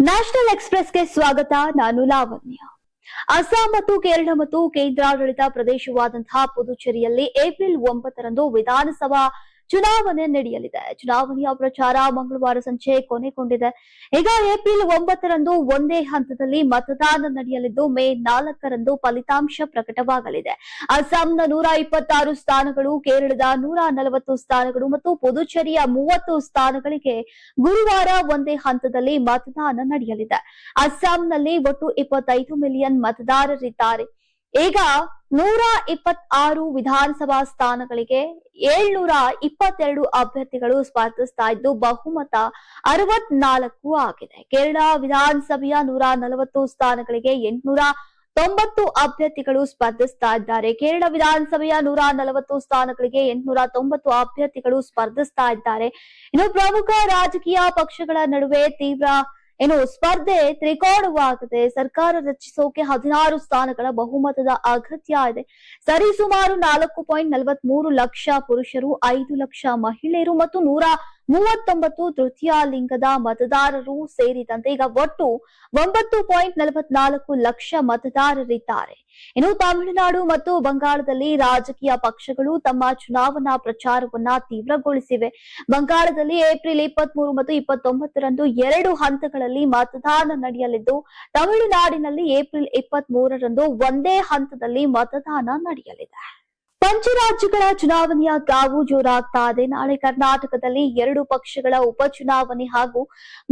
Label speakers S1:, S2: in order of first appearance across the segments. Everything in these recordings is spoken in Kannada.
S1: ನ್ಯಾಷನಲ್ ಎಕ್ಸ್‌ಪ್ರೆಸ್‌ಗೆ ಸ್ವಾಗತ. ನಾನು ಲಾವಣ್ಯ. ಅಸ್ಸಾಂ ಮತ್ತು ಕೇರಳ ಮತ್ತು ಕೇಂದ್ರಾಡಳಿತ ಪ್ರದೇಶವಾದಂತಹ ಪುದುಚೇರಿಯಲ್ಲಿ ಏಪ್ರಿಲ್ 9ರಂದು ವಿಧಾನಸಭಾ ಚುನಾವಣೆ ನಡೆಯಲಿದೆ. ಚುನಾವಣೆಯ ಪ್ರಚಾರ ಮಂಗಳವಾರ ಸಂಜೆ ಕೊನೆಗೊಂಡಿದೆ. ಈಗ ಏಪ್ರಿಲ್ 9ರಂದು ಒಂದೇ ಹಂತದಲ್ಲಿ ಮತದಾನ ನಡೆಯಲಿದ್ದು ಮೇ 4ರಂದು ಫಲಿತಾಂಶ ಪ್ರಕಟವಾಗಲಿದೆ. ಅಸ್ಸಾಂನ 126 ಸ್ಥಾನಗಳು, ಕೇರಳದ 140 ಸ್ಥಾನಗಳು ಮತ್ತು ಪುದುಚೇರಿಯ 30 ಸ್ಥಾನಗಳಿಗೆ ಗುರುವಾರ ಒಂದೇ ಹಂತದಲ್ಲಿ ಮತದಾನ ನಡೆಯಲಿದೆ. ಅಸ್ಸಾಂನಲ್ಲಿ ಒಟ್ಟು 25 ಮಿಲಿಯನ್ ಮತದಾರರಿದ್ದಾರೆ. ಈಗ 126 ವಿಧಾನಸಭಾ ಸ್ಥಾನಗಳಿಗೆ 722 ಅಭ್ಯರ್ಥಿಗಳು ಸ್ಪರ್ಧಿಸ್ತಾ ಇದ್ದು ಬಹುಮತ 64 ಆಗಿದೆ. ಕೇರಳ ವಿಧಾನಸಭೆಯ 140 ಸ್ಥಾನಗಳಿಗೆ 890 ಅಭ್ಯರ್ಥಿಗಳು ಸ್ಪರ್ಧಿಸ್ತಾ ಇದ್ದಾರೆ. ಕೇರಳ ವಿಧಾನಸಭೆಯ 140 ಸ್ಥಾನಗಳಿಗೆ 890 ಅಭ್ಯರ್ಥಿಗಳು ಸ್ಪರ್ಧಿಸ್ತಾ ಇದ್ದಾರೆ. ಇನ್ನು ಪ್ರಮುಖ ರಾಜಕೀಯ ಪಕ್ಷಗಳ ನಡುವೆ ತೀವ್ರ ಸ್ಪರ್ಧೆ ತ್ರಿಕೋಣವಾಗಿದೆ. ಸರ್ಕಾರ ರಚಿಸೋಕೆ 16 ಸ್ಥಾನಗಳ ಬಹುಮತದ ಅಗತ್ಯ ಇದೆ. ಸರಿಸುಮಾರು 4.43 ಲಕ್ಷ ಪುರುಷರು, 5 ಲಕ್ಷ ಮಹಿಳೆಯರು ಮತ್ತು 139 ತೃತೀಯ ಲಿಂಗದ ಮತದಾರರು ಸೇರಿದಂತೆ ಈಗ ಒಟ್ಟು 9.44 ಲಕ್ಷ ಮತದಾರರಿದ್ದಾರೆ. ಇನ್ನು ತಮಿಳುನಾಡು ಮತ್ತು ಬಂಗಾಳದಲ್ಲಿ ರಾಜಕೀಯ ಪಕ್ಷಗಳು ತಮ್ಮ ಚುನಾವಣಾ ಪ್ರಚಾರವನ್ನ ತೀವ್ರಗೊಳಿಸಿವೆ. ಬಂಗಾಳದಲ್ಲಿ ಏಪ್ರಿಲ್ 23 ಮತ್ತು 29ರಂದು 2 ಹಂತಗಳಲ್ಲಿ ಮತದಾನ ನಡೆಯಲಿದ್ದು, ತಮಿಳುನಾಡಿನಲ್ಲಿ ಏಪ್ರಿಲ್ 23ರಂದು ಒಂದೇ ಹಂತದಲ್ಲಿ ಮತದಾನ ನಡೆಯಲಿದೆ. ಪಂಚರಾಜ್ಯಗಳ ಚುನಾವಣೆಯ ಕಾವು ಜೋರಾಗ್ತಾ ಇದೆ. ನಾಳೆ ಕರ್ನಾಟಕದಲ್ಲಿ 2 ಪಕ್ಷಗಳ ಉಪಚುನಾವಣೆ ಹಾಗೂ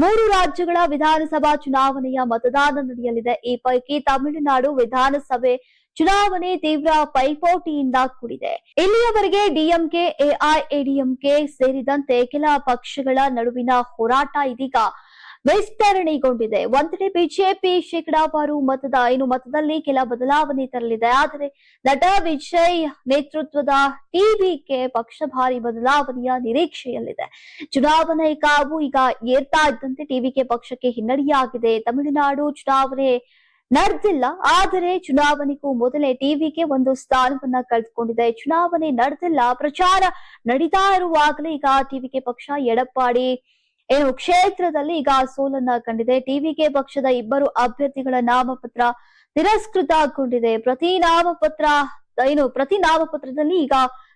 S1: 3 ರಾಜ್ಯಗಳ ವಿಧಾನಸಭಾ ಚುನಾವಣೆಯ ಮತದಾನ ನಡೆಯಲಿದೆ. ಈ ಪೈಕಿ ತಮಿಳುನಾಡು ವಿಧಾನಸಭೆ ಚುನಾವಣೆ ತೀವ್ರ ಪೈಪೋಟಿಯಿಂದ ಕೂಡಿದೆ. ಇಲ್ಲಿಯವರೆಗೆ ಡಿಎಂಕೆ, ಎಐಎಡಿಎಂಕೆ ಸೇರಿದಂತೆ ಕೆಲ ಪಕ್ಷಗಳ ನಡುವಿನ ಹೋರಾಟ ಇದೀಗ ವಿಸ್ತರಣೆಗೊಂಡಿದೆ. ಒಂದೆಡೆ ಬಿಜೆಪಿ ಶೇಕಡಾವಾರು ಮತದಲ್ಲಿ ಕೆಲ ಬದಲಾವಣೆ ತರಲಿದೆ. ಆದರೆ ನಟ ವಿಜಯ್ ನೇತೃತ್ವದ ಟಿವಿಕೆ ಪಕ್ಷ ಭಾರಿ ಬದಲಾವಣೆಯ ನಿರೀಕ್ಷೆಯಲ್ಲಿದೆ. ಚುನಾವಣೆ ಕಾವು ಈಗ ಏರ್ತಾ ಇದ್ದಂತೆ ಟಿವಿಕೆ ಪಕ್ಷಕ್ಕೆ ಹಿನ್ನಡೆಯಾಗಿದೆ. ತಮಿಳುನಾಡು ಚುನಾವಣೆ ನಡೆದಿಲ್ಲ, ಆದರೆ ಚುನಾವಣೆಗೂ ಮೊದಲೇ ಟಿವಿಕೆ 1 ಸ್ಥಾನವನ್ನ ಕಳೆದುಕೊಂಡಿದೆ. ಚುನಾವಣೆ ನಡೆದಿಲ್ಲ, ಪ್ರಚಾರ ನಡೀತಾ ಇರುವಾಗಲೇ ಈಗ ಟಿವಿಕೆ ಪಕ್ಷ ಎಡಪ್ಪಾಡಿ ಕ್ಷೇತ್ರದಲ್ಲಿ ಈಗ ಸೋಲನ್ನ ಕಂಡಿದೆ. ಟಿವಿಕೆ ಪಕ್ಷದ 2 ಅಭ್ಯರ್ಥಿಗಳ ನಾಮಪತ್ರ ತಿರಸ್ಕೃತಗೊಂಡಿದೆ. ಪ್ರತಿ ನಾಮಪತ್ರದಲ್ಲಿ ಈಗ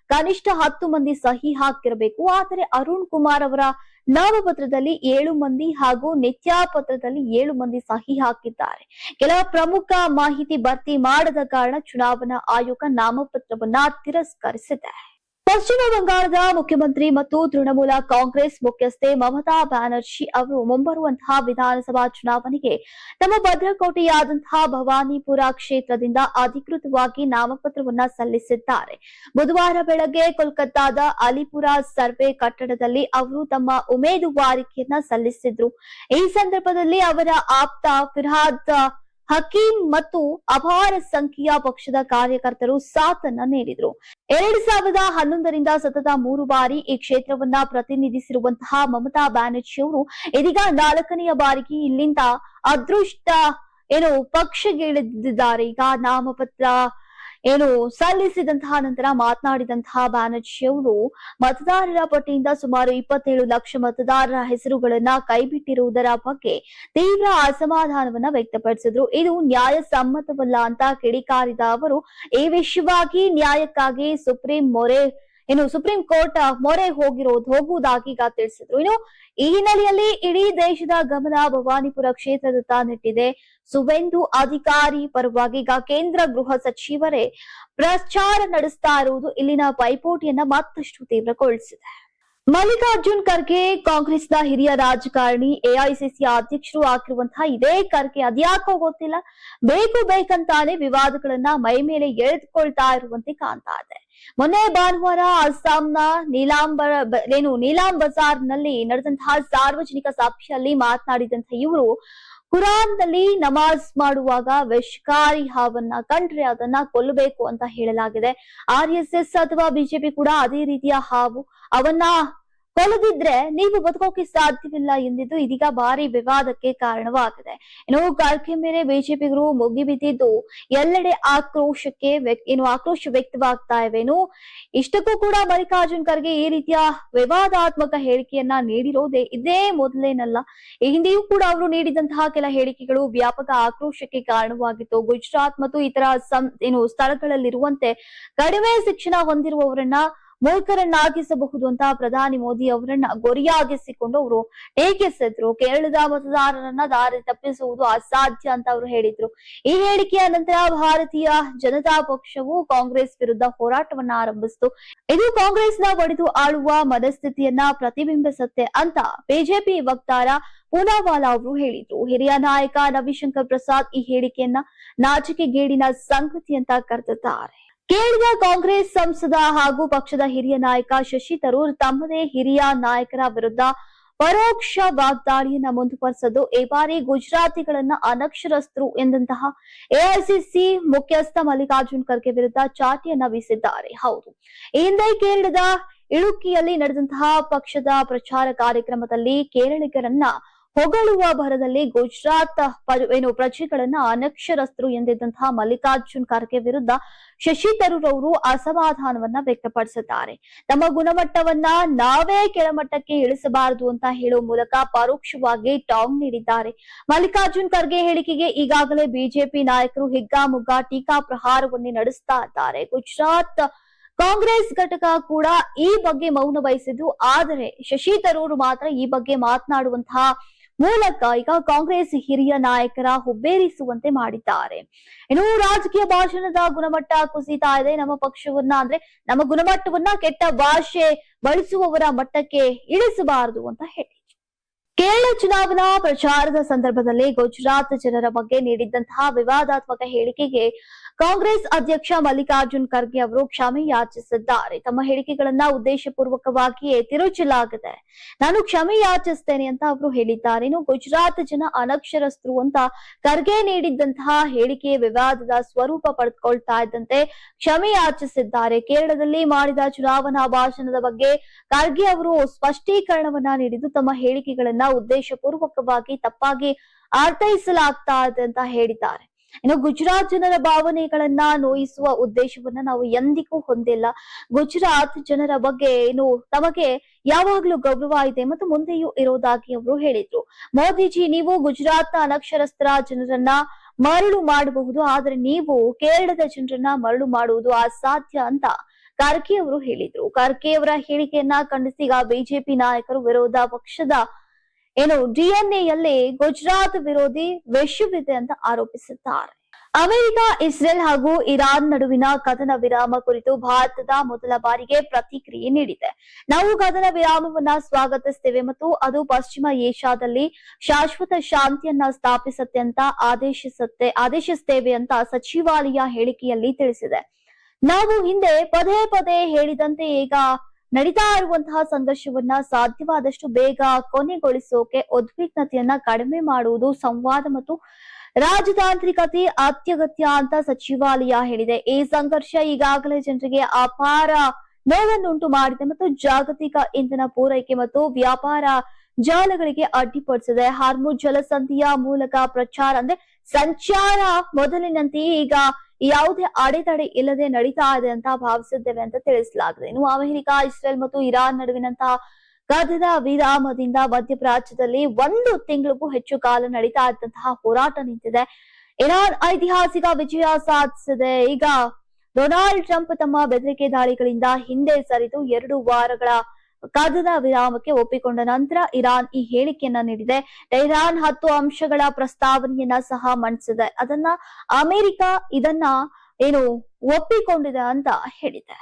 S1: ಕನಿಷ್ಠ 10 ಮಂದಿ ಸಹಿ ಹಾಕಿರಬೇಕು. ಆದರೆ ಅರುಣ್ ಕುಮಾರ್ ಅವರ ನಾಮಪತ್ರದಲ್ಲಿ 7 ಮಂದಿ ಹಾಗೂ ನಿತ್ಯ ಪತ್ರದಲ್ಲಿ 7 ಮಂದಿ ಸಹಿ ಹಾಕಿದ್ದಾರೆ. ಕೆಲ ಪ್ರಮುಖ ಮಾಹಿತಿ ಭರ್ತಿ ಮಾಡದ ಕಾರಣ ಚುನಾವಣಾ ಆಯೋಗ ನಾಮಪತ್ರವನ್ನ ತಿರಸ್ಕರಿಸಿದೆ. ಪಶ್ಚಿಮ ಬಂಗಾಳದ ಮುಖ್ಯಮಂತ್ರಿ ಮತ್ತು ತೃಣಮೂಲ ಕಾಂಗ್ರೆಸ್ ಮುಖ್ಯಸ್ಥೆ ಮಮತಾ ಬ್ಯಾನರ್ಜಿ ಅವರು ಮುಂಬರುವಂತಹ ವಿಧಾನಸಭಾ ಚುನಾವಣೆಗೆ ತಮ್ಮ ಭದ್ರಕೋಟೆಯಾದಂತಹ ಭವಾನಿಪುರ ಕ್ಷೇತ್ರದಿಂದ ಅಧಿಕೃತವಾಗಿ ನಾಮಪತ್ರವನ್ನ ಸಲ್ಲಿಸಿದ್ದಾರೆ. ಬುಧವಾರ ಬೆಳಗ್ಗೆ ಕೋಲ್ಕತ್ತಾದ ಅಲಿಪುರ ಸರ್ವೆ ಕಟ್ಟಡದಲ್ಲಿ ಅವರು ತಮ್ಮ ಉಮೇದುವಾರಿಕೆಯನ್ನ ಸಲ್ಲಿಸಿದ್ರು. ಈ ಸಂದರ್ಭದಲ್ಲಿ ಅವರ ಆಪ್ತ ಫಿರ್ಹಾದ್ ಹಕೀಂ ಮತ್ತು ಅಪಾರ ಸಂಖ್ಯೆಯ ಪಕ್ಷದ ಕಾರ್ಯಕರ್ತರು ಸಾಥನ್ನ ನೀಡಿದ್ರು. 2011ರಿಂದ ಸತತ 3 ಬಾರಿ ಈ ಕ್ಷೇತ್ರವನ್ನ ಪ್ರತಿನಿಧಿಸಿರುವಂತಹ ಮಮತಾ ಬ್ಯಾನರ್ಜಿ ಅವರು ಇದೀಗ 4ನೆಯ ಬಾರಿಗೆ ಇಲ್ಲಿಂದ ಅದೃಷ್ಟ ಪಕ್ಷಗಿಳಿದಿದ್ದಾರೆ. ಈಗ ನಾಮಪತ್ರ ಸಲ್ಲಿಸಿದಂತಹ ನಂತರ ಮಾತನಾಡಿದಂತಹ ಬ್ಯಾನರ್ಜಿ ಅವರು ಮತದಾರರ ಪಟ್ಟಿಯಿಂದ ಸುಮಾರು 27 ಲಕ್ಷ ಮತದಾರರ ಹೆಸರುಗಳನ್ನ ಕೈಬಿಟ್ಟಿರುವುದರ ಬಗ್ಗೆ ತೀವ್ರ ಅಸಮಾಧಾನವನ್ನ ವ್ಯಕ್ತಪಡಿಸಿದ್ರು. ಇದು ನ್ಯಾಯಸಮ್ಮತವಲ್ಲ ಅಂತ ಕಿಡಿಕಾರಿದ ಅವರು ಈ ವಿಷಯವಾಗಿ ನ್ಯಾಯಕ್ಕಾಗಿ ಸುಪ್ರೀಂ ಕೋರ್ಟ್ ಮೊರೆ ಹೋಗುವುದಾಗಿ ಈಗ ತಿಳಿಸಿದ್ರು. ಇನ್ನು ಈ ಹಿನ್ನೆಲೆಯಲ್ಲಿ ಇಡೀ ದೇಶದ ಗಮನ ಭವಾನಿಪುರ ಕ್ಷೇತ್ರದತ್ತ ನೆಟ್ಟಿದೆ. ಸುವೇಂದು ಅಧಿಕಾರಿ ಪರವಾಗಿ ಈಗ ಕೇಂದ್ರ ಗೃಹ ಸಚಿವರೇ ಪ್ರಚಾರ ನಡೆಸ್ತಾ ಇರುವುದು ಇಲ್ಲಿನ ಪೈಪೋಟಿಯನ್ನ ಮತ್ತಷ್ಟು ತೀವ್ರಗೊಳಿಸಿದೆ. ಮಲ್ಲಿಕಾರ್ಜುನ್ ಖರ್ಗೆ ಕಾಂಗ್ರೆಸ್ನ ಹಿರಿಯ ರಾಜಕಾರಣಿ, ಎಐಸಿಸಿ ಅಧ್ಯಕ್ಷರು ಆಗಿರುವಂತಹ ಇದೇ ಖರ್ಗೆ ಅದ್ಯಾಕೋ ಗೊತ್ತಿಲ್ಲ ಬೇಕಂತಾನೆ ವಿವಾದಗಳನ್ನ ಮೈ ಮೇಲೆ ಎಳೆದುಕೊಳ್ತಾ ಇರುವಂತೆ ಕಾಣ್ತಾ ಇದೆ. ಮೊನ್ನೆ ಭಾನುವಾರ ಅಸ್ಸಾಂನ ನೀಲಾಂ ಬಜಾರ್ನಲ್ಲಿ ನಡೆದಂತಹ ಸಾರ್ವಜನಿಕ ಸಭೆಯಲ್ಲಿ ಮಾತನಾಡಿದಂತಹ ಇವರು ಕುರಾನ್ನಲ್ಲಿ ನಮಾಜ್ ಮಾಡುವಾಗ ವಿಷಕಾರಿ ಹಾವನ್ನ ಕಂಡ್ರೆ ಅದನ್ನ ಕೊಲ್ಲಬೇಕು ಅಂತ ಹೇಳಲಾಗಿದೆ. ಆರ್ಎಸ್ಎಸ್ ಅಥವಾ ಬಿಜೆಪಿ ಕೂಡ ಅದೇ ರೀತಿಯ ಹಾವು ಅವನ್ನ ಕೊಲ್ಲದಿದ್ರೆ ನೀವು ಬದುಕೋಕೆ ಸಾಧ್ಯವಿಲ್ಲ ಎಂದಿದ್ದು ಇದೀಗ ಭಾರಿ ವಿವಾದಕ್ಕೆ ಕಾರಣವಾಗಿದೆ. ಇನ್ನು ಖರ್ಗೆ ಮೇಲೆ ಬಿಜೆಪಿಗರು ಮುಗಿಬಿದ್ದಿದ್ದು ಎಲ್ಲೆಡೆ ಆಕ್ರೋಶ ವ್ಯಕ್ತವಾಗ್ತಾ ಇವೆ. ಇಷ್ಟಕ್ಕೂ ಕೂಡ ಮಲ್ಲಿಕಾರ್ಜುನ್ ಖರ್ಗೆ ಈ ರೀತಿಯ ವಿವಾದಾತ್ಮಕ ಹೇಳಿಕೆಯನ್ನ ನೀಡಿರೋದೇ ಇದೇ ಮೊದಲೇನಲ್ಲ. ಈ ಹಿಂದೆಯೂ ಕೂಡ ಅವರು ನೀಡಿದಂತಹ ಕೆಲ ಹೇಳಿಕೆಗಳು ವ್ಯಾಪಕ ಆಕ್ರೋಶಕ್ಕೆ ಕಾರಣವಾಗಿತ್ತು. ಗುಜರಾತ್ ಮತ್ತು ಇತರ ಸ್ಥಳಗಳಲ್ಲಿರುವಂತೆ ಕಡಿಮೆ ಶಿಕ್ಷಣ ಹೊಂದಿರುವವರನ್ನ ಮೂರ್ಖರನ್ನಾಗಿಸಬಹುದು ಅಂತ ಪ್ರಧಾನಿ ಮೋದಿ ಅವರನ್ನ ಗುರಿಯಾಗಿಸಿಕೊಂಡು ಅವರು ಟೀಕಿಸಿದ್ರು. ಕೇರಳದ ಮತದಾರರನ್ನ ದಾರಿ ತಪ್ಪಿಸುವುದು ಅಸಾಧ್ಯ ಅಂತ ಅವರು ಹೇಳಿದ್ರು. ಈ ಹೇಳಿಕೆಯ ನಂತರ ಭಾರತೀಯ ಜನತಾ ಪಕ್ಷವು ಕಾಂಗ್ರೆಸ್ ವಿರುದ್ಧ ಹೋರಾಟವನ್ನ ಆರಂಭಿಸಿತು. ಇದು ಕಾಂಗ್ರೆಸ್ನ ಒಡೆದು ಆಳುವ ಮನಸ್ಥಿತಿಯನ್ನ ಪ್ರತಿಬಿಂಬಿಸುತ್ತೆ ಅಂತ ಬಿಜೆಪಿ ವಕ್ತಾರ ಪೂನಾವಾಲಾ ಅವರು ಹೇಳಿದ್ರು. ಹಿರಿಯ ನಾಯಕ ರವಿಶಂಕರ್ ಪ್ರಸಾದ್ ಈ ಹೇಳಿಕೆಯನ್ನ ನಾಚಿಕೆಗೇಡಿನ ಸಂಗತಿ ಅಂತ ಕರೆದಿದ್ದಾರೆ. ಕೇರಳದ ಕಾಂಗ್ರೆಸ್ ಸಂಸದ ಹಾಗೂ ಪಕ್ಷದ ಹಿರಿಯ ನಾಯಕ ಶಶಿ ತರೂರ್ ತಮ್ಮದೇ ಹಿರಿಯ ನಾಯಕರ ವಿರುದ್ಧ ಪರೋಕ್ಷ ವಾಗ್ದಾಳಿಯನ್ನ ಮುಂದುವರೆಸಿದ್ದು ಈ ಬಾರಿ ಗುಜರಾತಿಗಳನ್ನ ಅನಕ್ಷರಸ್ಥರು ಎಂದಂತಹ ಎಐಸಿಸಿ ಮುಖ್ಯಸ್ಥ ಮಲ್ಲಿಕಾರ್ಜುನ್ ಖರ್ಗೆ ವಿರುದ್ಧ ಚಾಟಿಯನ್ನ ಬೀಸಿದ್ದಾರೆ. ಹೌದು, ಈ ಹಿಂದೆ ಕೇರಳದ ಇಳುಕ್ಕಿಯಲ್ಲಿ ನಡೆದಂತಹ ಪಕ್ಷದ ಪ್ರಚಾರ ಕಾರ್ಯಕ್ರಮದಲ್ಲಿ ಕೇರಳಿಗರನ್ನ ಹೊಗಳುವ ಭರದಲ್ಲಿ ಗುಜರಾತ್ ಪ್ರಜೆಗಳನ್ನ ಅನಕ್ಷರಸ್ಥರು ಎಂದಿದ್ದಂತಹ ಮಲ್ಲಿಕಾರ್ಜುನ್ ಖರ್ಗೆ ವಿರುದ್ಧ ಶಶಿ ತರೂರ್ ಅವರು ಅಸಮಾಧಾನವನ್ನ ವ್ಯಕ್ತಪಡಿಸಿದ್ದಾರೆ. ತಮ್ಮ ಗುಣಮಟ್ಟವನ್ನ ನಾವೇ ಕೆಳಮಟ್ಟಕ್ಕೆ ಇಳಿಸಬಾರದು ಅಂತ ಹೇಳುವ ಮೂಲಕ ಪರೋಕ್ಷವಾಗಿ ಟಾಂಗ್ ನೀಡಿದ್ದಾರೆ. ಮಲ್ಲಿಕಾರ್ಜುನ್ ಖರ್ಗೆ ಹೇಳಿಕೆಗೆ ಈಗಾಗಲೇ ಬಿಜೆಪಿ ನಾಯಕರು ಹಿಗ್ಗಾಮುಗ್ಗಾ ಟೀಕಾ ಪ್ರಹಾರವನ್ನೇ ನಡೆಸ್ತಾ ಇದ್ದಾರೆ. ಗುಜರಾತ್ ಕಾಂಗ್ರೆಸ್ ಘಟಕ ಕೂಡ ಈ ಬಗ್ಗೆ ಮೌನ ವಹಿಸಿದ್ದು, ಆದರೆ ಶಶಿ ತರೂರ್ ಮಾತ್ರ ಈ ಬಗ್ಗೆ ಮಾತನಾಡುವಂತಹ ಮೂಲಕ ಈಗ ಕಾಂಗ್ರೆಸ್ ಹಿರಿಯ ನಾಯಕರ ಹುಬ್ಬೇರಿಸುವಂತೆ ಮಾಡಿದ್ದಾರೆ. ಇನ್ನು ರಾಜಕೀಯ ಭಾಷಣದ ಗುಣಮಟ್ಟ ಕುಸಿತಾ ಇದೆ. ನಮ್ಮ ಪಕ್ಷವನ್ನ ನಮ್ಮ ಗುಣಮಟ್ಟವನ್ನ ಕೆಟ್ಟ ಭಾಷೆ ಬಳಸುವವರ ಮಟ್ಟಕ್ಕೆ ಇಳಿಸಬಾರದು ಅಂತ ಹೇಳಿ ಕೇರಳ ಚುನಾವಣಾ ಪ್ರಚಾರದ ಸಂದರ್ಭದಲ್ಲಿ ಗುಜರಾತ್ ಜನರ ಬಗ್ಗೆ ನೀಡಿದಂತಹ ವಿವಾದಾತ್ಮಕ ಹೇಳಿಕೆಗೆ ಕಾಂಗ್ರೆಸ್ ಅಧ್ಯಕ್ಷ ಮಲ್ಲಿಕಾರ್ಜುನ್ ಖರ್ಗೆ ಅವರು ಕ್ಷಮೆ ಯಾಚಿಸಿದ್ದಾರೆ. ತಮ್ಮ ಹೇಳಿಕೆಗಳನ್ನ ಉದ್ದೇಶಪೂರ್ವಕವಾಗಿಯೇ ತಿರುಚಲಾಗಿದೆ, ನಾನು ಕ್ಷಮೆ ಯಾಚಿಸ್ತೇನೆ ಅಂತ ಅವರು ಹೇಳಿದ್ದಾರೆ. ಇನ್ನು ಗುಜರಾತ್ ಜನ ಅನಕ್ಷರಸ್ಥರು ಅಂತ ಖರ್ಗೆ ನೀಡಿದಂತಹ ಹೇಳಿಕೆ ವಿವಾದದ ಸ್ವರೂಪ ಪಡೆದುಕೊಳ್ತಾ ಇದ್ದಂತೆ ಕ್ಷಮೆ ಯಾಚಿಸಿದ್ದಾರೆ. ಕೇರಳದಲ್ಲಿ ಮಾಡಿದ ಚುನಾವಣಾ ಭಾಷಣದ ಬಗ್ಗೆ ಖರ್ಗೆ ಅವರು ಸ್ಪಷ್ಟೀಕರಣವನ್ನ ನೀಡಿದ್ದು ತಮ್ಮ ಹೇಳಿಕೆಗಳನ್ನ ಉದ್ದೇಶಪೂರ್ವಕವಾಗಿ ತಪ್ಪಾಗಿ ಅರ್ಥೈಸಲಾಗ್ತಾ ಇದೆ ಅಂತ ಹೇಳಿದ್ದಾರೆ. ಇನ್ನು ಗುಜರಾತ್ ಜನರ ಭಾವನೆಗಳನ್ನ ನೋಯಿಸುವ ಉದ್ದೇಶವನ್ನ ನಾವು ಎಂದಿಗೂ ಹೊಂದಿಲ್ಲ. ಗುಜರಾತ್ ಜನರ ಬಗ್ಗೆ ತಮಗೆ ಯಾವಾಗ್ಲೂ ಗೌರವ ಇದೆ ಮತ್ತು ಮುಂದೆಯೂ ಇರೋದಾಗಿ ಅವರು ಹೇಳಿದ್ರು. ಮೋದಿಜಿ, ನೀವು ಗುಜರಾತ್ನ ಅನಕ್ಷರಸ್ಥರ ಜನರನ್ನ ಮರಳು ಮಾಡಬಹುದು, ಆದ್ರೆ ನೀವು ಕೇರಳದ ಜನರನ್ನ ಮರಳು ಮಾಡುವುದು ಅಸಾಧ್ಯ ಅಂತ ಖರ್ಗೆ ಅವರು ಹೇಳಿದ್ರು. ಖರ್ಗೆ ಅವರ ಹೇಳಿಕೆಯನ್ನ ಖಂಡಿಸಿ ಈಗ ಬಿಜೆಪಿ ನಾಯಕರು ವಿರೋಧ ಪಕ್ಷದ ಡಿಎನ್ಎಯಲ್ಲಿ ಗುಜರಾತ್ ವಿರೋಧಿ ವಿಷವಿದೆ ಅಂತ ಆರೋಪಿಸಿದ್ದಾರೆ. ಅಮೆರಿಕ, ಇಸ್ರೇಲ್ ಹಾಗೂ ಇರಾನ್ ನಡುವಿನ ಕದನ ವಿರಾಮ ಕುರಿತು ಭಾರತದ ಮೊದಲ ಬಾರಿಗೆ ಪ್ರತಿಕ್ರಿಯೆ ನೀಡಿದೆ. ನಾವು ಕದನ ವಿರಾಮವನ್ನ ಸ್ವಾಗತಿಸ್ತೇವೆ ಮತ್ತು ಅದು ಪಶ್ಚಿಮ ಏಷ್ಯಾದಲ್ಲಿ ಶಾಶ್ವತ ಶಾಂತಿಯನ್ನ ಸ್ಥಾಪಿಸುತ್ತೆ ಅಂತ ಆದೇಶಿಸುತ್ತೇವೆ ಅಂತ ಸಚಿವಾಲಯ ಹೇಳಿಕೆಯಲ್ಲಿ ತಿಳಿಸಿದೆ. ನಾವು ಹಿಂದೆ ಪದೇ ಪದೇ ಹೇಳಿದಂತೆ ಈಗ ನಡೀತಾ ಇರುವಂತಹ ಸಂಘರ್ಷವನ್ನ ಸಾಧ್ಯವಾದಷ್ಟು ಬೇಗ ಕೊನೆಗೊಳಿಸೋಕೆ ಉದ್ವಿಗ್ನತೆಯನ್ನ ಕಡಿಮೆ ಮಾಡುವುದು ಸಂವಾದ ಮತ್ತು ರಾಜತಾಂತ್ರಿಕತೆ ಅತ್ಯಗತ್ಯ ಅಂತ ಸಚಿವಾಲಯ ಹೇಳಿದೆ. ಈ ಸಂಘರ್ಷ ಈಗಾಗಲೇ ಜನರಿಗೆ ಅಪಾರ ನೋವನ್ನುಂಟು ಮಾಡಿದೆ ಮತ್ತು ಜಾಗತಿಕ ಇಂಧನ ಪೂರೈಕೆ ಮತ್ತು ವ್ಯಾಪಾರ ಜಾಲಗಳಿಗೆ ಅಡ್ಡಿಪಡಿಸಿದೆ. ಹಾರ್ಮುಜ್ ಜಲಸಂಧಿಯ ಮೂಲಕ ಸಂಚಾರ ಮೊದಲಿನಂತೆಯೇ ಈಗ ಯಾವುದೇ ಅಡೆತಡೆ ಇಲ್ಲದೆ ನಡೀತಾ ಇದೆ ಅಂತ ಭಾವಿಸಿದ್ದೇವೆ ಅಂತ ತಿಳಿಸಲಾಗಿದೆ. ಇನ್ನು ಅಮೆರಿಕ, ಇಸ್ರೇಲ್ ಮತ್ತು ಇರಾನ್ ನಡುವಿನಂತಹ ಕದನ ವಿರಾಮದಿಂದ ಮಧ್ಯಪ್ರಾಚ್ಯದಲ್ಲಿ 1 ತಿಂಗಳಿಗೂ ಹೆಚ್ಚು ಕಾಲ ನಡೀತಾ ಇದ್ದಂತಹ ಹೋರಾಟ ನಿಂತಿದೆ. ಇರಾನ್ ಐತಿಹಾಸಿಕ ವಿಜಯ ಸಾಧಿಸಿದೆ. ಈಗ ಡೊನಾಲ್ಡ್ ಟ್ರಂಪ್ ತಮ್ಮ ಬೆದರಿಕೆ ದಾಳಿಗಳಿಂದ ಹಿಂದೆ ಸರಿದು 2 ವಾರಗಳ ಕದನ ವಿರಾಮಕ್ಕೆ ಒಪ್ಪಿಕೊಂಡ ನಂತರ ಇರಾನ್ ಈ ಹೇಳಿಕೆಯನ್ನ ನೀಡಿದೆ. ಟೆಹರಾನ್ 10 ಅಂಶಗಳ ಪ್ರಸ್ತಾವನೆಯನ್ನ ಸಹ ಮಂಡಿಸಿದೆ. ಅದನ್ನ ಅಮೆರಿಕ ಇದನ್ನ ಒಪ್ಪಿಕೊಂಡಿದೆ ಅಂತ ಹೇಳಿದೆ.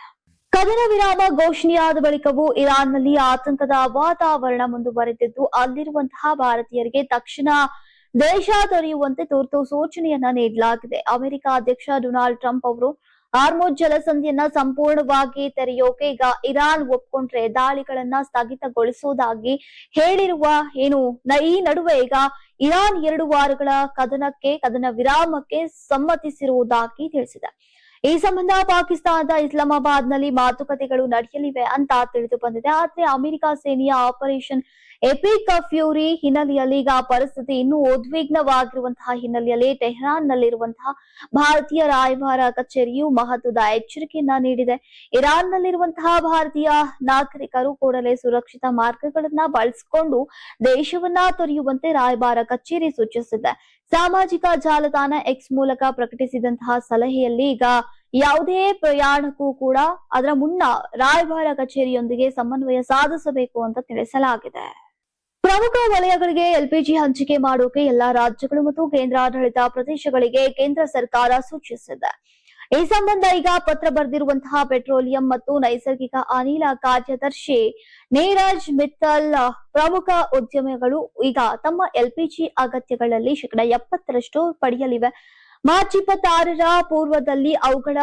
S1: ಕದನ ವಿರಾಮ ಘೋಷಣೆಯಾದ ಬಳಿಕವೂ ಇರಾನ್ನಲ್ಲಿ ಆತಂಕದ ವಾತಾವರಣ ಮುಂದುವರೆದಿದ್ದು, ಅಲ್ಲಿರುವಂತಹ ಭಾರತೀಯರಿಗೆ ತಕ್ಷಣ ದೇಶ ತೊರೆಯುವಂತೆ ತುರ್ತು ಸೂಚನೆಯನ್ನ ನೀಡಲಾಗಿದೆ. ಅಮೆರಿಕ ಅಧ್ಯಕ್ಷ ಡೊನಾಲ್ಡ್ ಟ್ರಂಪ್ ಅವರು ಹಾರ್ಮುಜ್ ಜಲಸಂಧಿಯನ್ನ ಸಂಪೂರ್ಣವಾಗಿ ತೆರೆಯೋಕೆ ಈಗ ಇರಾನ್ ಒಪ್ಕೊಂಡ್ರೆ ದಾಳಿಗಳನ್ನ ಸ್ಥಗಿತಗೊಳಿಸುವುದಾಗಿ ಹೇಳಿರುವ ಈ ನಡುವೆ ಈಗ ಇರಾನ್ 2 ವಾರಗಳ ಕದನ ವಿರಾಮಕ್ಕೆ ಸಮ್ಮತಿಸಿರುವುದಾಗಿ ತಿಳಿಸಿದೆ. ಈ ಸಂಬಂಧ ಪಾಕಿಸ್ತಾನದ ಇಸ್ಲಾಮಾಬಾದ್ನಲ್ಲಿ ಮಾತುಕತೆಗಳು ನಡೆಯಲಿವೆ ಅಂತ ತಿಳಿದು ಬಂದಿದೆ. ಆದ್ರೆ ಅಮೆರಿಕ ಸೇನೆಯ ಆಪರೇಷನ್ ಎಪಿಕ್ ಫ್ಯೂರಿ ಹಿನ್ನೆಲೆಯಲ್ಲಿ ಈಗ ಪರಿಸ್ಥಿತಿ ಇನ್ನೂ ಉದ್ವಿಗ್ನವಾಗಿರುವಂತಹ ಹಿನ್ನೆಲೆಯಲ್ಲಿ ಟೆಹರಾನ್ನಲ್ಲಿರುವಂತಹ ಭಾರತೀಯ ರಾಯಭಾರ ಕಚೇರಿಯು ಮಹತ್ವದ ಎಚ್ಚರಿಕೆಯನ್ನ ನೀಡಿದೆ. ಇರಾನ್ನಲ್ಲಿರುವಂತಹ ಭಾರತೀಯ ನಾಗರಿಕರು ಕೂಡಲೇ ಸುರಕ್ಷಿತ ಮಾರ್ಗಗಳನ್ನ ಬಳಸಿಕೊಂಡು ದೇಶವನ್ನ ತೊರೆಯುವಂತೆ ರಾಯಭಾರ ಕಚೇರಿ ಸೂಚಿಸಿದೆ. ಸಾಮಾಜಿಕ ಜಾಲತಾಣ ಎಕ್ಸ್ ಮೂಲಕ ಪ್ರಕಟಿಸಿದಂತಹ ಸಲಹೆಯಲ್ಲಿ ಈಗ ಯಾವುದೇ ಪ್ರಯಾಣಕ್ಕೂ ಕೂಡ ಅದರ ಮುನ್ನ ರಾಯಭಾರ ಕಚೇರಿಯೊಂದಿಗೆ ಸಮನ್ವಯ ಸಾಧಿಸಬೇಕು ಅಂತ ತಿಳಿಸಲಾಗಿದೆ. ಪ್ರಮುಖ ವಲಯಗಳಿಗೆ ಎಲ್ಪಿಜಿ ಹಂಚಿಕೆ ಮಾಡೋಕೆ ಎಲ್ಲಾ ರಾಜ್ಯಗಳು ಮತ್ತು ಕೇಂದ್ರಾಡಳಿತ ಪ್ರದೇಶಗಳಿಗೆ ಕೇಂದ್ರ ಸರ್ಕಾರ ಸೂಚಿಸಿದೆ. ಈ ಸಂಬಂಧ ಈಗ ಪತ್ರ ಬರೆದಿರುವಂತಹ ಪೆಟ್ರೋಲಿಯಂ ಮತ್ತು ನೈಸರ್ಗಿಕ ಅನಿಲ ಕಾರ್ಯದರ್ಶಿ ನೀರಜ್ ಮಿತ್ತಲ್ ಪ್ರಮುಖ ಉದ್ಯಮಿಗಳು ಈಗ ತಮ್ಮ ಎಲ್ಪಿಜಿ ಅಗತ್ಯಗಳಲ್ಲಿ 70% ಪಡೆಯಲಿವೆ. ಮಾರ್ಚ್ 26ರ ಪೂರ್ವದಲ್ಲಿ ಅವುಗಳ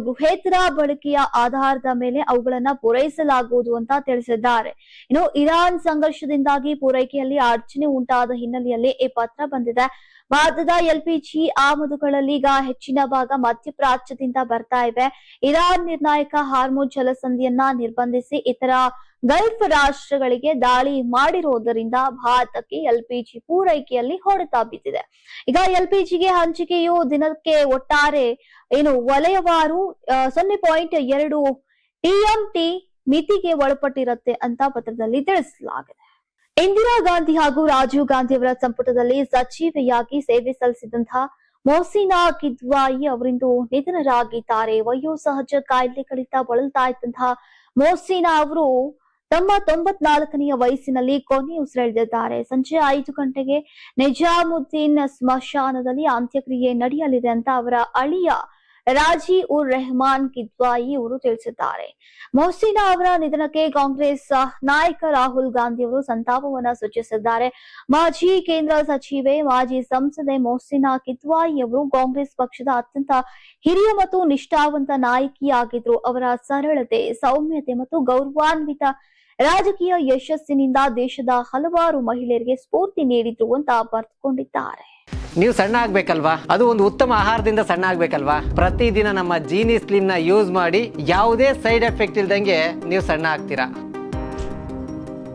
S1: ಬೃಹೇತರ ಬಳಕೆಯ ಆಧಾರದ ಮೇಲೆ ಅವುಗಳನ್ನ ಪೂರೈಸಲಾಗುವುದು ಅಂತ ತಿಳಿಸಿದ್ದಾರೆ. ಇನ್ನು ಇರಾನ್ ಸಂಘರ್ಷದಿಂದಾಗಿ ಪೂರೈಕೆಯಲ್ಲಿ ಅಡಚಣೆ ಉಂಟಾದ ಹಿನ್ನೆಲೆಯಲ್ಲಿ ಈ ಪತ್ರ ಬಂದಿದೆ. ಭಾರತದ ಎಲ್ಪಿಜಿ ಆಮದುಗಳಲ್ಲಿ ಈಗ ಹೆಚ್ಚಿನ ಭಾಗ ಮಧ್ಯಪ್ರಾಚ್ಯದಿಂದ ಬರ್ತಾ ಇವೆ. ಇರಾನ್ ನಿರ್ಣಾಯಕ ಹಾರ್ಮುಜ್ ಜಲಸಂಧಿಯನ್ನ ನಿರ್ಬಂಧಿಸಿ ಇತರ ಗಲ್ಫ್ ರಾಷ್ಟ್ರಗಳಿಗೆ ದಾಳಿ ಮಾಡಿರುವುದರಿಂದ ಭಾರತಕ್ಕೆ ಎಲ್ಪಿಜಿ ಪೂರೈಕೆಯಲ್ಲಿ ಹೊಡೆತ ಬಿದ್ದಿದೆ. ಈಗ ಎಲ್ಪಿಜಿಗೆ ಹಂಚಿಕೆಯು ದಿನಕ್ಕೆ ಒಟ್ಟಾರೆ ವಲಯವಾರು 0.2 TMT ಮಿತಿಗೆ ಒಳಪಟ್ಟಿರುತ್ತೆ ಅಂತ ಪತ್ರದಲ್ಲಿ ತಿಳಿಸಲಾಗಿದೆ. ಇಂದಿರಾ ಗಾಂಧಿ ಹಾಗೂ ರಾಜೀವ್ ಗಾಂಧಿ ಅವರ ಸಂಪುಟದಲ್ಲಿ ಸಚಿವೆಯಾಗಿ ಸೇವೆ ಸಲ್ಲಿಸಿದಂತಹ ಮೊಹ್ಸಿನಾ ಕಿದ್ವಾಯಿ ಅವರಿಂದು ನಿಧನರಾಗಿದ್ದಾರೆ. ವಯೋಸಹಜ ಕಾಯಿಲೆಗಳಿಂದ ಬಳಲ್ತಾ ಇದ್ದಂತಹ ಮೊಹ್ಸಿನಾ ಅವರು ತಮ್ಮ 94ನೆಯ ವಯಸ್ಸಿನಲ್ಲಿ ಕೊನೆಯುಸಿರೆಳೆದಿದ್ದಾರೆ. ಸಂಜೆ 5 ಗಂಟೆಗೆ ನಿಜಾಮುದ್ದೀನ್ ಸ್ಮಶಾನದಲ್ಲಿ ಅಂತ್ಯಕ್ರಿಯೆ ನಡೆಯಲಿದೆ ಅಂತ ಅವರ ಅಳಿಯ ರಾಜಿ ಉರ್ ರೆಹಮಾನ್ ಕಿದ್ವಾಯಿ ಅವರು ತಿಳಿಸಿದ್ದಾರೆ. ಮೊಹ್ಸಿನಾ ಅವರ ನಿಧನಕ್ಕೆ ಕಾಂಗ್ರೆಸ್ ನಾಯಕ ರಾಹುಲ್ ಗಾಂಧಿ ಅವರು ಸಂತಾಪವನ್ನ ಸೂಚಿಸಿದ್ದಾರೆ. ಮಾಜಿ ಕೇಂದ್ರ ಸಚಿವೆ, ಮಾಜಿ ಸಂಸದೆ ಮೊಹ್ಸಿನಾ ಕಿದ್ವಾಯಿ ಅವರು ಕಾಂಗ್ರೆಸ್ ಪಕ್ಷದ ಅತ್ಯಂತ ಹಿರಿಯ ಮತ್ತು ನಿಷ್ಠಾವಂತ ನಾಯಕಿಯಾಗಿದ್ರು. ಅವರ ಸರಳತೆ, ಸೌಮ್ಯತೆ ಮತ್ತು ಗೌರವಾನ್ವಿತ ರಾಜಕೀಯ ಯಶಸ್ಸಿನಿಂದ ದೇಶದ ಹಲವಾರು ಮಹಿಳೆಯರಿಗೆ ಸ್ಫೂರ್ತಿ ನೀಡಿದ್ರು ಅಂತ ಬರೆದುಕೊಂಡಿದ್ದಾರೆ.
S2: ನೀವು ಸಣ್ಣ ಆಗ್ಬೇಕಲ್ವಾ? ಅದು ಒಂದು ಉತ್ತಮ ಆಹಾರದಿಂದ ಸಣ್ಣ ಆಗ್ಬೇಕಲ್ವಾ? ಪ್ರತಿದಿನ ನಮ್ಮ ಜೀನಿ ಸ್ಲಿಮ್ ನ ಯೂಸ್ ಮಾಡಿ ಯಾವುದೇ ಸೈಡ್ ಎಫೆಕ್ಟ್ ಇಲ್ದಂಗೆ ನೀವು ಸಣ್ಣ ಆಗ್ತೀರಾ.